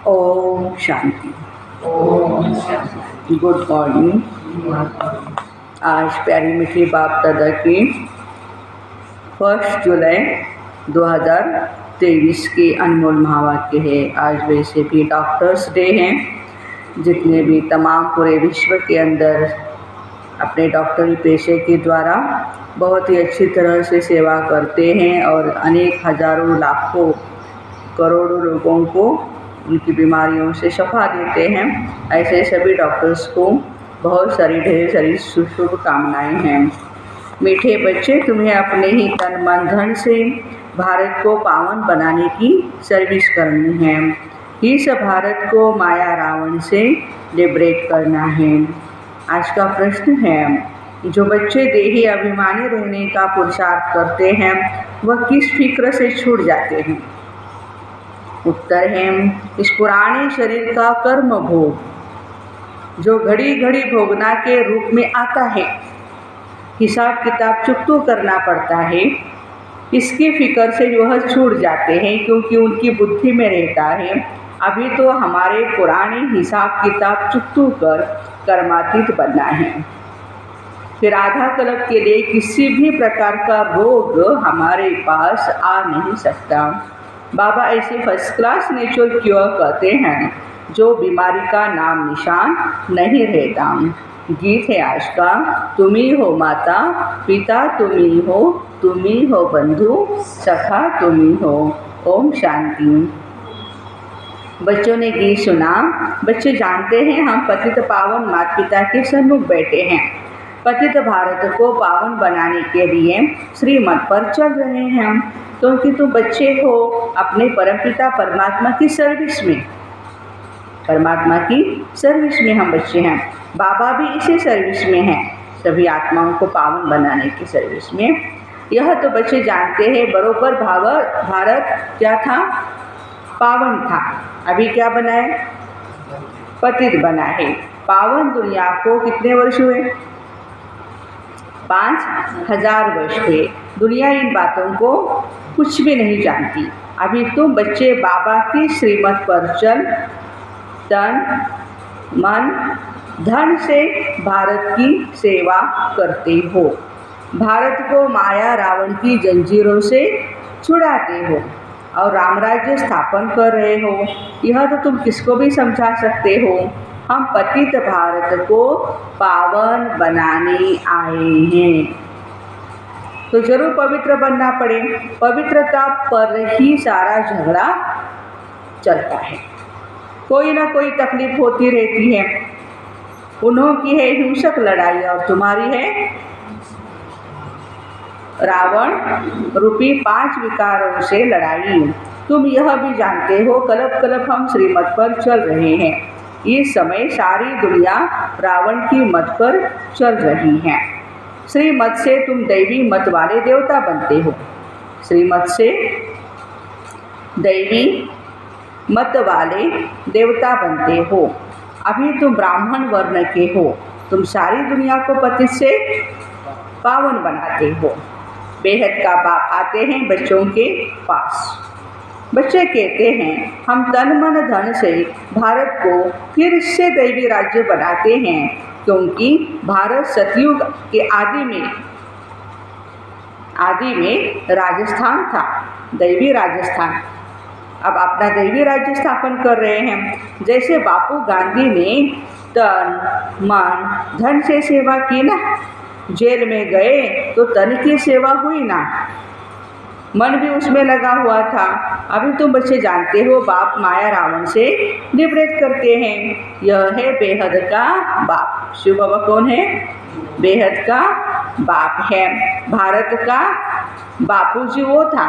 Om Shanti. Om Shanti. Good morning. आज प्यारी मीठी बाप दादा की 1 जुलाई 2023 के अनमोल महावाक्य है। आज वैसे भी डॉक्टर्स डे हैं। जितने भी तमाम पूरे विश्व के अंदर अपने डॉक्टरी पेशे के द्वारा बहुत ही अच्छी तरह से सेवा करते हैं और अनेक हजारों लाखों करोड़ों लोगों को उनकी बीमारियों से शफा देते हैं। ऐसे सभी डॉक्टर्स को बहुत सारी ढेर सारी शुभकामनाएं हैं। मीठे बच्चे, तुम्हें अपने ही तन मन धन से भारत को पावन बनाने की सर्विस करनी है। इस भारत को माया रावण से लिबरेट करना है। आज का प्रश्न है, जो बच्चे देही अभिमानी रहने का पुरुषार्थ करते हैं वह किस फिक्र से छूट जाते हैं? उत्तर है, इस पुराने शरीर का कर्म भोग जो घड़ी घड़ी भोगना के रूप में आता है, हिसाब किताब चुकतो करना पड़ता है, इसकी फिक्र से वह छूट जाते हैं क्योंकि उनकी बुद्धि में रहता है अभी तो हमारे पुराने हिसाब किताब चुकतो कर कर्मातीत बनना है। फिर आधा कल्प के लिए किसी भी प्रकार का रोग हमारे पास आ नहीं सकता। बाबा ऐसे फर्स्ट क्लास नेचुरल क्योर कहते हैं जो बीमारी का नाम निशान नहीं रहता। गीत है आज का, तुम ही हो माता पिता, तुम ही हो बंधु सखा, तुम ही हो। ओम शांति। बच्चों ने गीत सुना। बच्चे जानते हैं हम पतित पावन माता पिता के सन्मुख बैठे हैं। पतित भारत को पावन बनाने के लिए श्रीमत पर चल रहे हैं क्योंकि तुम बच्चे हो अपने परमपिता परमात्मा की सर्विस में। परमात्मा की सर्विस में हम बच्चे हैं। बाबा भी इसी सर्विस में हैं, सभी आत्माओं को पावन बनाने की सर्विस में। यह तो बच्चे जानते हैं बरोबर भारत क्या था? पावन था। अभी क्या बना है? पतित बना है। पावन दुनिया को कितने वर्ष हुए? 5000 वर्ष हुए। दुनिया इन बातों को कुछ भी नहीं जानती। अभी तुम बच्चे बाबा की श्रीमत पर चल तन मन धन से भारत की सेवा करते हो। भारत को माया रावण की जंजीरों से छुड़ाते हो और रामराज्य स्थापन कर रहे हो। यह तो तुम किसको भी समझा सकते हो। हम पतित भारत को पावन बनाने आए हैं तो जरूर पवित्र बनना पड़े। पवित्रता पर ही सारा झगड़ा चलता है। कोई ना कोई तकलीफ होती रहती है। उन्हों की है हिंसक लड़ाई और तुम्हारी है रावण रूपी 5 विकारों से लड़ाई। तुम यह भी जानते हो कलप कलप हम श्रीमत पर चल रहे हैं। इस समय सारी दुनिया रावण की मत पर चल रही है। श्रीमत से तुम दैवी मत वाले देवता बनते हो। श्रीमत से दैवी मत वाले देवता बनते हो। अभी तुम ब्राह्मण वर्ण के हो। तुम सारी दुनिया को पतित से पावन बनाते हो। बेहद का बाप आते हैं बच्चों के पास। बच्चे कहते हैं हम तन मन धन से भारत को फिर से दैवी राज्य बनाते हैं क्योंकि भारत सतयुग के आदि में राजस्थान था, दैवी राजस्थान। अब अपना दैवी राज्य स्थापन कर रहे हैं। जैसे बापू गांधी ने तन मन धन से सेवा की ना, जेल में गए तो तन की सेवा हुई ना, मन भी उसमें लगा हुआ था। अभी तुम बच्चे जानते हो बाप माया रावण से लिबरेट करते हैं। यह है बेहद का बाप। शिव बाबा कौन है? बेहद का बाप है। भारत का बापूजी वो था।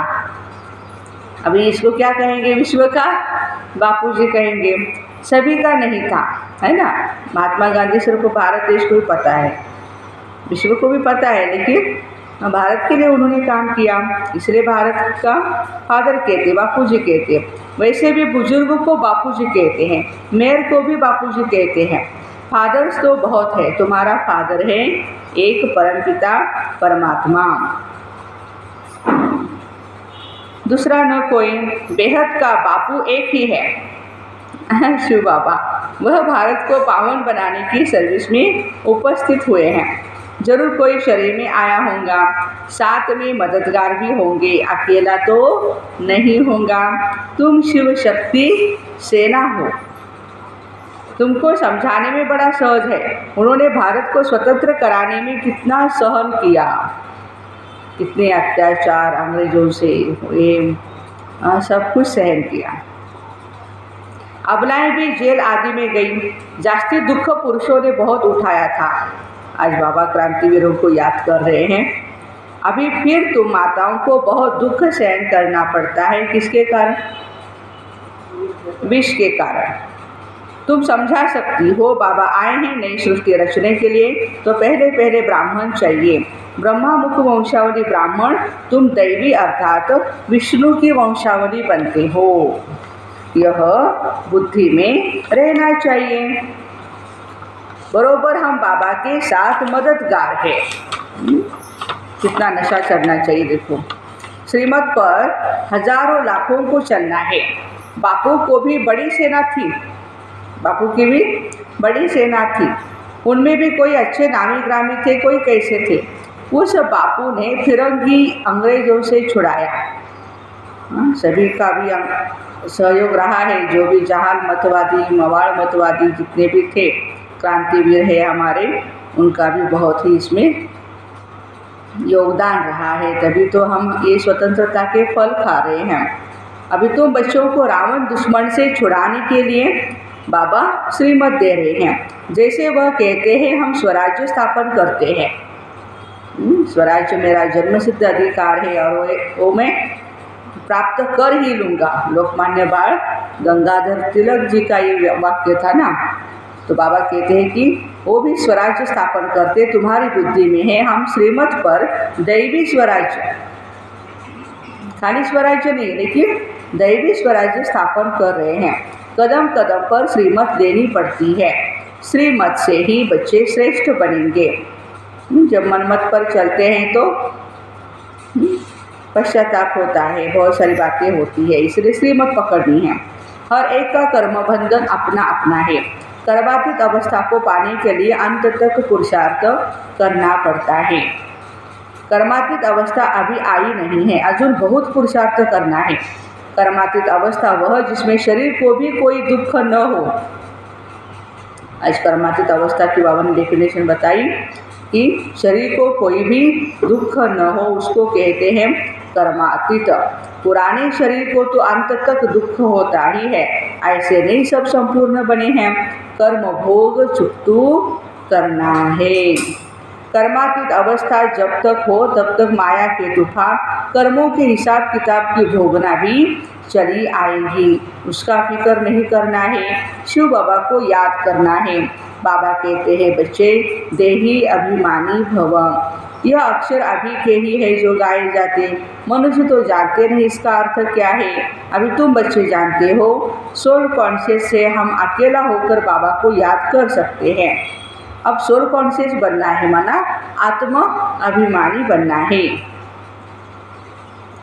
अभी इसको क्या कहेंगे? विश्व का बापूजी कहेंगे। सभी का नहीं था, है ना। महात्मा गांधी सर को भारत देश को भी पता है, विश्व को भी पता है, लेकिन भारत के लिए उन्होंने काम किया, इसलिए भारत का फादर कहते, बापूजी कहते। वैसे भी बुजुर्ग को बापूजी कहते हैं, मेयर को भी बापूजी कहते हैं। फादर्स तो बहुत है। तुम्हारा फादर है एक परमपिता परमात्मा, दूसरा न कोई। बेहद का बापू एक ही है। शिव बाबा वह भारत को पावन बनाने की सर्विस में उपस्थित हुए हैं। जरूर कोई शरीर में आया होगा, साथ में मददगार भी होंगे, अकेला तो नहीं होगा। तुम शिव शक्ति सेना हो। तुमको समझाने में बड़ा सहज है। उन्होंने भारत को स्वतंत्र कराने में कितना सहन किया, कितने अत्याचार अंग्रेजों से हुए, सब कुछ सहन किया। अबलाएं भी जेल आदि में गई। जास्ती दुख पुरुषों ने बहुत उठाया था। आज बाबा क्रांतिवीरों को याद कर रहे हैं। अभी फिर तुम माताओं को बहुत दुख सहन करना पड़ता है। किसके कारण? विष के कारण। तुम समझा सकती हो, बाबा आए हैं नई सृष्टि रचने के लिए, तो पहले पहले ब्राह्मण चाहिए। ब्रह्मा मुख वंशावली ब्राह्मण, तुम दैवी अर्थात विष्णु की वंशावली बनते हो। यह बुद्धि में रहना चाहिए। बरोबर हम बाबा के साथ मददगार है। कितना नशा चढ़ना चाहिए देखो। श्रीमत पर हजारों लाखों को चलना है। बापू को भी बड़ी सेना थी, बापू की भी बड़ी सेना थी। उनमें भी कोई अच्छे नामी ग्रामी थे, कोई कैसे थे। उस बापू ने फिरंगी अंग्रेजों से छुड़ाया। सभी का भी सहयोग रहा है। जो भी जहाल मतवादी, मवाड़ मतवादी जितने भी थे, क्रांतिवीर है हमारे, उनका भी बहुत ही इसमें योगदान रहा है। तभी तो हम ये स्वतंत्रता के फल खा रहे हैं। अभी तुम बच्चों को रावण दुश्मन से छुड़ाने के लिए बाबा श्रीमत दे रहे हैं। जैसे वह कहते हैं, हम स्वराज्य स्थापन करते हैं। स्वराज्य मेरा जन्मसिद्ध अधिकार है और वो मैं प्राप्त कर ही लूँगा। लोकमान्य बाल गंगाधर तिलक जी का ये वाक्य था ना। तो बाबा कहते हैं कि वो भी स्वराज्य स्थापन करते, तुम्हारी बुद्धि में है। हम श्रीमत पर दैवी स्वराज्य, खाली स्वराज्य नहीं लेकिन दैवी स्वराज्य स्थापन कर रहे हैं। कदम कदम पर श्रीमत लेनी पड़ती है। श्रीमत से ही बच्चे श्रेष्ठ बनेंगे। जब मनमत पर चलते हैं तो पश्चाताप होता है, बहुत सारी बातें होती है, इसलिए श्रीमत पकड़नी है। हर एक का कर्म बंधन अपना अपना है। कर्मातीत अवस्था को पाने के लिए अंत तक पुरुषार्थ करना पड़ता है। कर्मातीत अवस्था अभी आई नहीं है, अजून बहुत पुरुषार्थ करना है। कर्मातीत अवस्था वह जिसमें शरीर को भी कोई दुख न हो। आज कर्मातीत अवस्था की बाबा ने डेफिनेशन बताई कि शरीर को कोई भी दुख न हो, उसको कहते हैं कर्मातीत। पुराने शरीर को तो अंत तक दुख होता ही है, ऐसे नहीं सब संपूर्ण बने हैं। कर्म भोग चुक्तू करना है। कर्मातीत अवस्था जब तक हो तब तक माया के तूफान कर्मों के हिसाब किताब की भोगना भी चली आएगी। उसका फिक्र नहीं करना है, शिव बाबा को याद करना है। बाबा कहते हैं, बच्चे देही अभिमानी भव। यह अक्षर अभी के ही है जो गाए जाते। मनुष्य तो जानते नहीं इसका अर्थ क्या है। अभी तुम बच्चे जानते हो। सोल कॉन्शियस से हम अकेला होकर बाबा को याद कर सकते हैं। अब सोल कॉन्शियस बनना है, माना आत्मा अभिमानी बनना है।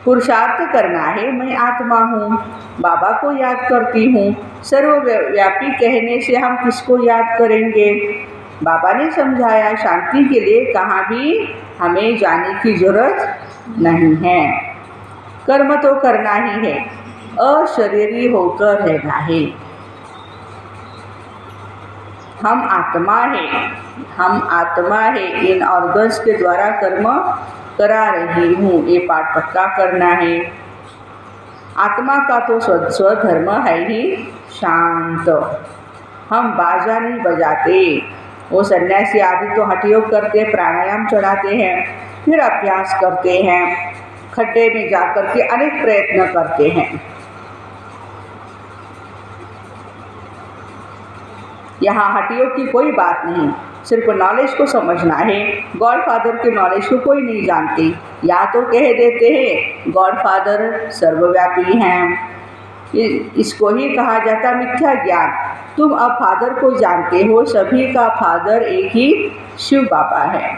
पुरुषार्थ करना है, मैं आत्मा हूँ, बाबा को याद करती हूँ। सर्वव्यापी कहने से हम किसको याद करेंगे। बाबा ने समझाया, शांति के लिए कहाँ भी हमें जाने की जरूरत नहीं है। कर्म तो करना ही है, अशरीरी होकर रहना है। हम आत्मा है, हम आत्मा है। इन ऑर्गन्स के द्वारा कर्म करा रही हूँ, ये पाठ पक्का करना है। आत्मा का तो स्वधर्म है ही शांत। हम बाजा नहीं बजाते। वो सन्यासी आदि तो हठयोग करते, प्राणायाम चढ़ाते हैं, फिर अभ्यास करते हैं, खड्डे में जाकर के अनेक प्रयत्न करते हैं। यहाँ हठयोग की कोई बात नहीं, सिर्फ नॉलेज को समझना है। गॉड फादर के नॉलेज को कोई नहीं जानते। या तो कह देते हैं गॉड फादर सर्वव्यापी हैं, इसको ही कहा जाता मिथ्या ज्ञान। तुम अब फादर को जानते हो, सभी का फादर एक ही शिव बाबा है।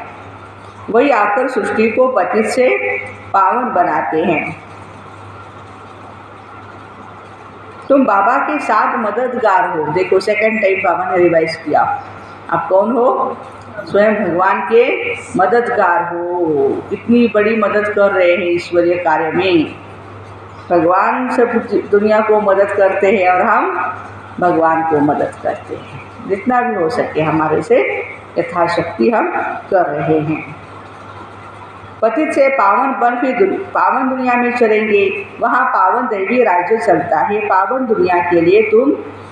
वही आकर सृष्टि को पतित से पावन बनाते हैं। तुम बाबा के साथ मददगार हो। देखो सेकंड टाइम बाबा ने रिवाइज किया। आप कौन हो? स्वयं भगवान के मददगार हो। इतनी बड़ी मदद कर रहे हैं ईश्वरीय कार्य में। भगवान सब दुनिया को मदद करते हैं और हम भगवान को मदद करते हैं। जितना भी हो सके हमारे से यथाशक्ति हम कर रहे हैं। पतित से पावन बन फिर पावन दुनिया में चलेंगे, वहाँ पावन दैवी राज्य चलता है। पावन दुनिया के लिए तुम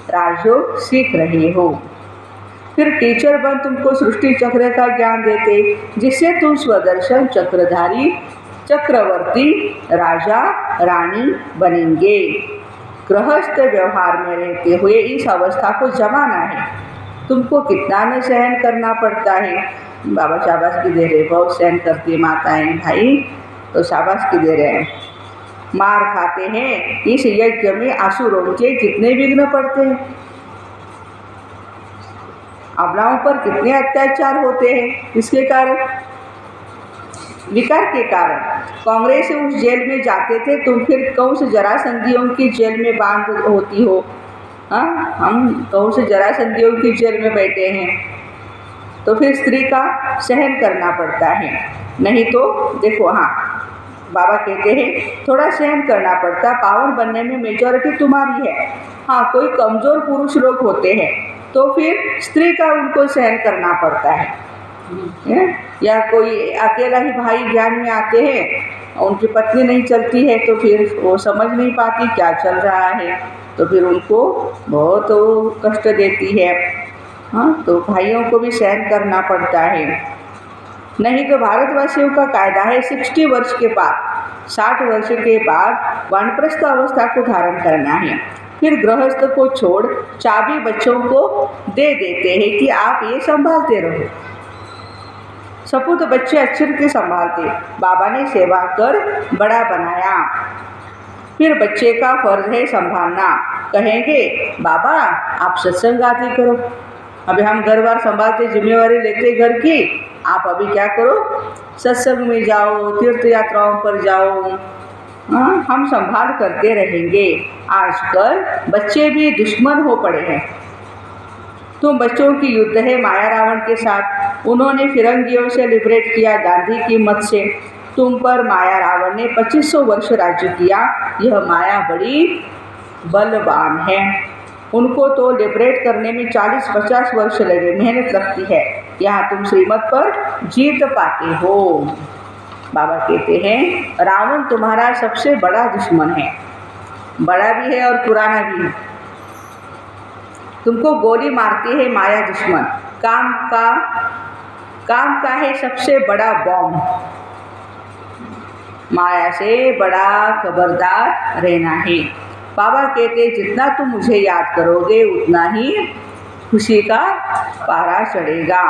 राजयोग सीख रहे हो। फिर टीचर बन तुमको सृष्टि चक्र का ज्ञान देते, जिससे तुम स्वदर्शन चक्रधारी चक्रवर्ती राजा रानी बनेंगे। गृहस्थ व्यवहार में रहते हुए इस अवस्था को जमाना है। तुमको कितना न सहन करना पड़ता है। बाबा शाबाश दे रहे, बहुत सहन करती माताएं भाई, तो शाबाश दे रहे हैं। मार खाते हैं। इस यज्ञ में असुरों के कितने विघ्न पड़ते हैं, अबलाओं पर कितने अत्याचार होते हैं। इसके कारण विकार के कारण कांग्रेस उस जेल में जाते थे। तुम फिर कौन से जरासंधियों की जेल में बांध होती हो। हाँ, हम कौन से जरासंधियों की जेल में बैठे हैं, तो फिर स्त्री का सहन करना पड़ता है। नहीं तो देखो, हाँ बाबा कहते हैं थोड़ा सहन करना पड़ता। पावन बनने में मेजॉरिटी तुम्हारी है। हाँ, कोई कमज़ोर पुरुष लोग होते हैं तो फिर स्त्री का उनको सहन करना पड़ता है। या कोई अकेला ही भाई ज्ञान में आते हैं, उनकी पत्नी नहीं चलती है तो फिर वो समझ नहीं पाती क्या चल रहा है, तो फिर उनको बहुत कष्ट देती है। हाँ, तो भाइयों को भी सहन करना पड़ता है। नहीं तो भारतवासियों का कायदा है 60 वर्ष के बाद 60 वर्ष के बाद वानप्रस्थ अवस्था को धारण करना है। फिर गृहस्थ को छोड़ चाबी बच्चों को दे देते हैं कि आप ये संभालते रहो। सपूत बच्चे अच्छे के संभालते, बाबा ने सेवा कर बड़ा बनाया। फिर बच्चे का फर्ज है संभालना। कहेंगे बाबा आप सत्संग आदि करो। अभी हम घर बार संभालते, जिम्मेवारी लेते घर की, आप अभी क्या करो, सत्संग में जाओ, तीर्थ यात्राओं पर जाओ। हाँ, हम संभाल करते रहेंगे। आजकल बच्चे भी दुश्मन हो पड़े हैं। तुम बच्चों की युद्ध है माया रावण के साथ। उन्होंने फिरंगियों से लिबरेट किया गांधी की मत से। तुम पर माया रावण ने 2500 वर्ष राज्य किया। यह माया बड़ी बलवान है। उनको तो लिबरेट करने में 40-50 वर्ष लगे, मेहनत लगती है। यहाँ तुम श्रीमत पर जीत पाते हो। बाबा कहते हैं रावण तुम्हारा सबसे बड़ा दुश्मन है, बड़ा भी है और पुराना भी है। तुमको गोली मारती है माया दुश्मन। काम का है सबसे बड़ा बॉम्ब। माया से बड़ा खबरदार रहना है। बाबा कहते जितना तुम मुझे याद करोगे उतना ही खुशी का पारा चढ़ेगा।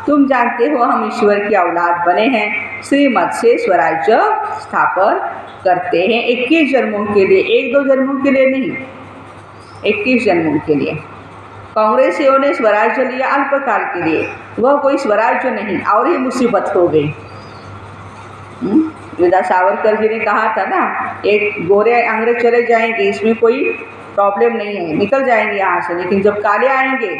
तुम जानते हो हम ईश्वर की औलाद बने हैं, श्रीमत से स्वराज्य स्थापन करते हैं 21 जन्मों के लिए, 1-2 जन्मों के लिए नहीं, 21 जन्मों के लिए। कांग्रेसियों ने स्वराज्य लिया अल्पकाल के लिए, वह कोई स्वराज्य नहीं, और ही मुसीबत हो गई। विदा सावरकर जी ने कहा था ना, एक गोरे अंग्रेज चले जाएंगे इसमें कोई प्रॉब्लम नहीं है, निकल जाएंगे यहाँ से, लेकिन जब काले आएंगे,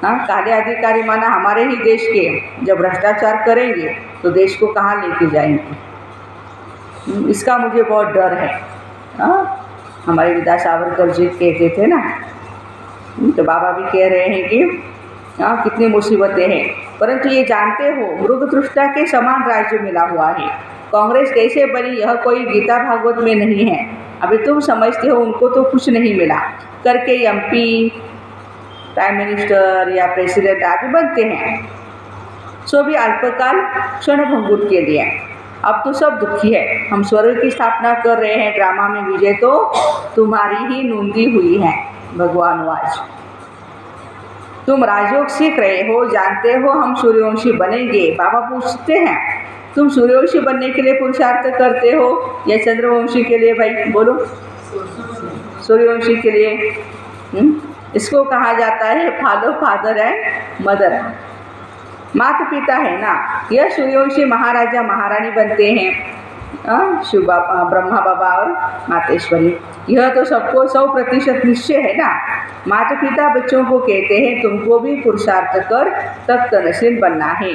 हाँ काले अधिकारी माना हमारे ही देश के, जब भ्रष्टाचार करेंगे तो देश को कहाँ लेके जाएंगे। इसका मुझे बहुत डर है। हाँ, हमारे विदा सावरकर जी कहते थे ना, तो बाबा भी कह रहे हैं कि हाँ कितनी मुसीबतें हैं, परंतु ये जानते हो मृगतृष्टा के समान राज्य मिला हुआ है। कांग्रेस कैसे बनी यह कोई गीता भागवत में नहीं है। अभी तुम समझते हो उनको तो कुछ नहीं मिला, करके एमपी, प्राइम मिनिस्टर या प्रेसिडेंट आदि बनते हैं, सो भी अल्पकाल क्षणभंगुर के लिए। अब तो सब दुखी है। हम स्वर्ग की स्थापना कर रहे हैं, ड्रामा में विजय तो तुम्हारी ही नूंदी हुई है। भगवान वाच, तुम राजयोग सीख रहे हो, जानते हो हम सूर्यवंशी बनेंगे। बाबा पूछते हैं तुम सूर्यवंशी बनने के लिए पुरुषार्थ करते हो या चंद्रवंशी के लिए? भाई बोलो, सूर्यवंशी के लिए। इसको कहा जाता है फॉलो फादर एंड मदर, माता पिता है ना। यह सूर्यवंशी महाराजा महारानी बनते हैं, शिव बाबा, ब्रह्मा बाबा और मातेश्वरी। यह तो सबको 100% निश्चय है ना। माता पिता बच्चों को कहते हैं तुमको भी पुरुषार्थ कर तख्त नसीब बनना है,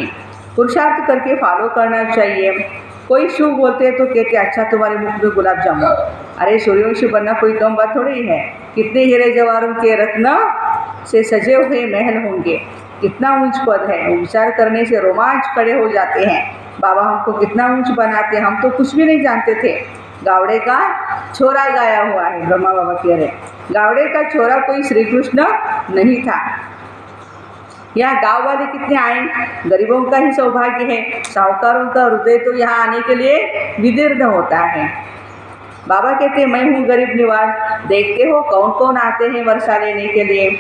पुरुषार्थ करके फॉलो करना चाहिए। कोई शुभ बोलते हैं तो कहते अच्छा तुम्हारे मुख में गुलाब जामुन। अरे सूर्यवंशी बनना कोई कम बात थोड़ी है। कितने हीरे जवाहरों के रत्न से सजे हुए महल होंगे, कितना ऊंच पद है। विचार करने से रोमांच खड़े हो जाते हैं। बाबा हमको कितना ऊंच बनाते, हम तो कुछ भी नहीं जानते थे। गावड़े का छोरा गाया हुआ है, ब्रह्मा बाबा कह रहे गावड़े का छोरा कोई श्री कृष्ण नहीं था। यहाँ गाँव वाले कितने आए, गरीबों का ही सौभाग्य है। साहूकारों का हृदय तो यहाँ आने के लिए विदीर्ण होता है। बाबा कहते मैं हूँ गरीब निवास, देखते हो कौन कौन आते हैं वर्षा लेने के लिए।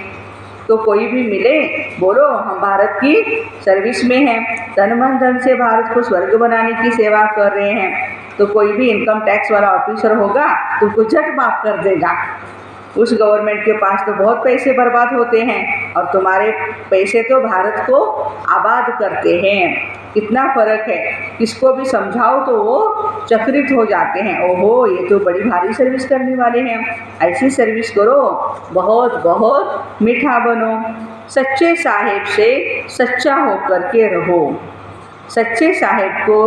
तो कोई भी मिले बोलो हम भारत की सर्विस में हैं, तन मन धन से भारत को स्वर्ग बनाने की सेवा कर रहे हैं। तो कोई भी इनकम टैक्स वाला ऑफिसर होगा तुमको झट माफ कर देगा। उस गवर्नमेंट के पास तो बहुत पैसे बर्बाद होते हैं और तुम्हारे पैसे तो भारत को आबाद करते हैं। कितना फ़र्क है। किसको भी समझाओ तो वो चकित हो जाते हैं, ओहो ये तो बड़ी भारी सर्विस करने वाले हैं। ऐसी सर्विस करो, बहुत बहुत मीठा बनो, सच्चे साहेब से सच्चा होकर के रहो। सच्चे साहेब को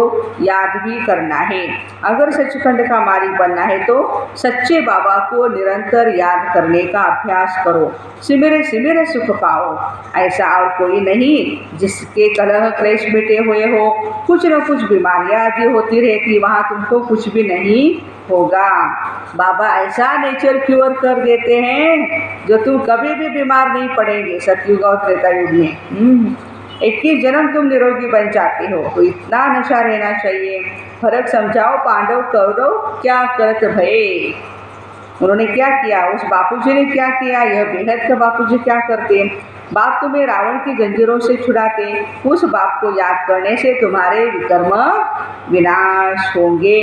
याद भी करना है। अगर सचखंड का मालिक बनना है तो सच्चे बाबा को निरंतर याद करने का अभ्यास करो। सिमरे सिमरे सुख पाओ। ऐसा और कोई नहीं जिसके कलह क्लेश मिटे हुए हो, कुछ न कुछ बीमारियां आदि होती रहती, वहाँ तुमको कुछ भी नहीं होगा। बाबा ऐसा नेचर क्योर कर देते हैं जो तुम कभी भी बीमार नहीं पड़ेंगे। सतयुग और त्रेता युग में 21 जन्म तुम निरोगी बन जाते हो। तो इतना नशा रहना चाहिए। फर्क समझाओ, पांडव कौरव क्या करत भये। उन्होंने क्या किया, उस बापूजी ने क्या किया, यह बेहद का बापूजी क्या करते। बाप तुम्हें रावण की जंजीरों से छुड़ाते। उस बाप को याद करने से तुम्हारे विकर्म विनाश होंगे।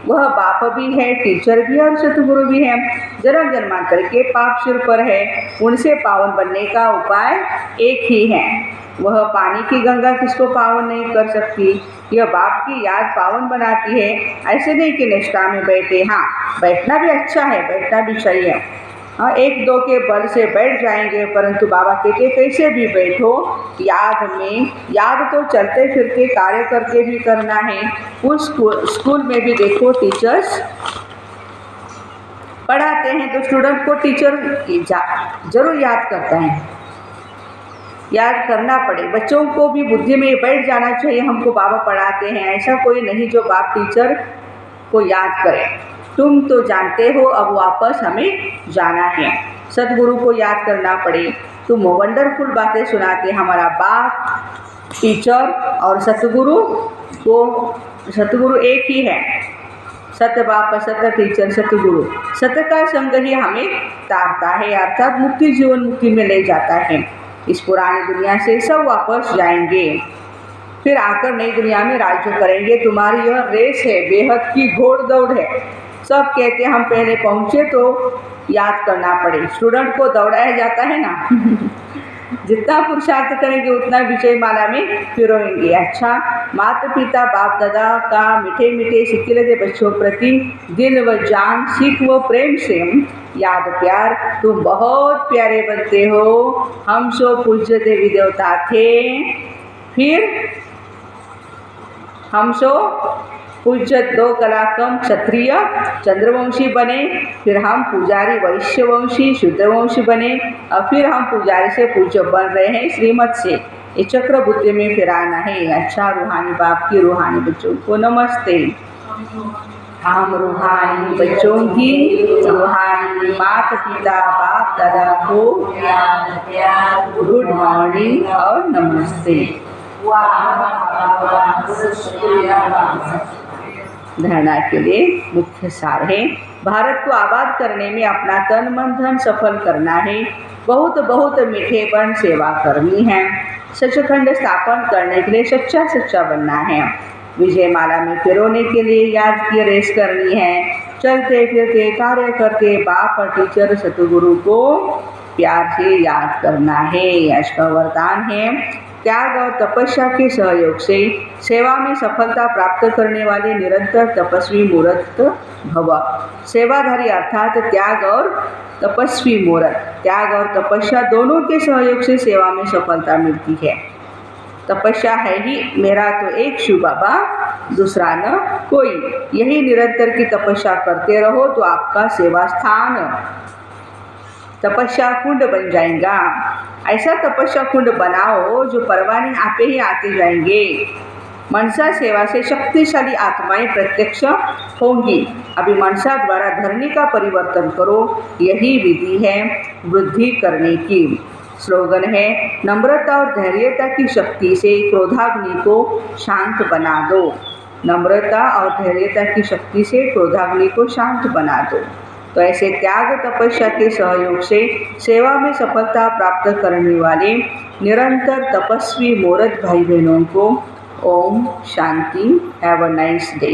वह बाप भी है, टीचर भी है और सतगुरु भी है। जन्म जन्मांतर के पाप सिर पर है, उनसे पावन बनने का उपाय एक ही है। वह पानी की गंगा किसको पावन नहीं कर सकती। यह बाप की याद पावन बनाती है। ऐसे नहीं कि निष्ठा में बैठे, हाँ बैठना भी अच्छा है, बैठना भी चाहिए। हाँ एक दो के बल से बैठ जाएंगे, परंतु बाबा कहते कैसे भी बैठो याद में। याद तो चलते फिरते कार्य करके भी करना है। उस स्कूल में भी देखो टीचर्स पढ़ाते हैं तो स्टूडेंट को टीचर जरूर याद करता है, याद करना पड़े। बच्चों को भी बुद्धि में बैठ जाना चाहिए हमको बाबा पढ़ाते हैं। ऐसा कोई नहीं जो बाप टीचर को याद करे। तुम तो जानते हो अब वापस हमें जाना है। सतगुरु को याद करना पड़े। तुम वंडरफुल बातें सुनाते, हमारा बाप टीचर और सतगुरु को, सतगुरु एक ही है। सत्य बाप सत्य टीचर सतगुरु। सत्य का संग ही हमें तारता है, अर्थात मुक्ति जीवन मुक्ति में ले जाता है। इस पुरानी दुनिया से सब वापस जाएंगे, फिर आकर नई दुनिया में राज्य करेंगे। तुम्हारी यह रेस है, बेहद की घोड़ दौड़ है। सब कहते हैं हम पहले पहुँचे तो याद करना पड़े। स्टूडेंट को दौड़ाया जाता है ना जितना पुरुषार्थ करेंगे उतना विजय माला में पिरोएंगे। अच्छा, माता पिता बाप दादा का मीठे मीठे सिक्के दे बच्चों प्रति दिल व जान सीख व प्रेम से याद प्यार। तुम बहुत प्यारे बनते हो। हम सो पूज्य देवी देवता थे, फिर हम सो पूज्य 2 कलाकम क्षत्रिय चंद्रवंशी बने, फिर हम पुजारी वैश्यवंशी शुद्धवंशी बने, और फिर हम पुजारी से पूज्य बन रहे हैं श्रीमत से। ये चक्र बुद्धि में फिर आना है। अच्छा, रूहानी बाप की रूहानी बच्चों को नमस्ते। हम रूहानी बच्चों की रूहानी माता पिता बाप दादा को गुड मॉर्निंग और नमस्ते। धारणा के लिए मुख्य सार है, भारत को आबाद करने में अपना तन मन धन सफल करना है। बहुत बहुत मीठे बन सेवा करनी है। सचखंड स्थापन करने के लिए सच्चा सच्चा बनना है। विजय माला में पिरोने के लिए याद की रेस करनी है। चलते फिरते कार्य करते बाप और टीचर सतगुरु को प्यार से याद करना है। आज का वरदान है, त्याग और तपस्या के सहयोग से सेवा में सफलता प्राप्त करने वाले निरंतर तपस्वी मूर्त भव। सेवाधारी अर्थात त्याग और तपस्वी मूर्त, त्याग और तपस्या दोनों के सहयोग से सेवा में सफलता मिलती है। तपस्या है ही मेरा तो एक शिव बाबा, दूसरा न कोई। यही निरंतर की तपस्या करते रहो तो आपका सेवा स्थान तपस्या कुंड बन जाएगा। ऐसा तपस्या कुंड बनाओ जो परवाने आपे ही आते जाएंगे। मनसा सेवा से शक्तिशाली आत्माएं प्रत्यक्ष होंगी। अभी मनसा द्वारा धरनी का परिवर्तन करो, यही विधि है वृद्धि करने की। स्लोगन है, नम्रता और धैर्यता की शक्ति से क्रोधाग्नि को शांत बना दो। नम्रता और धैर्यता की शक्ति से क्रोधाग्नि को शांत बना दो। तो ऐसे त्याग तपस्या के सहयोग से सेवा में सफलता प्राप्त करने वाले निरंतर तपस्वी मूर्त भाई बहनों को ओम शांति। Have a nice day.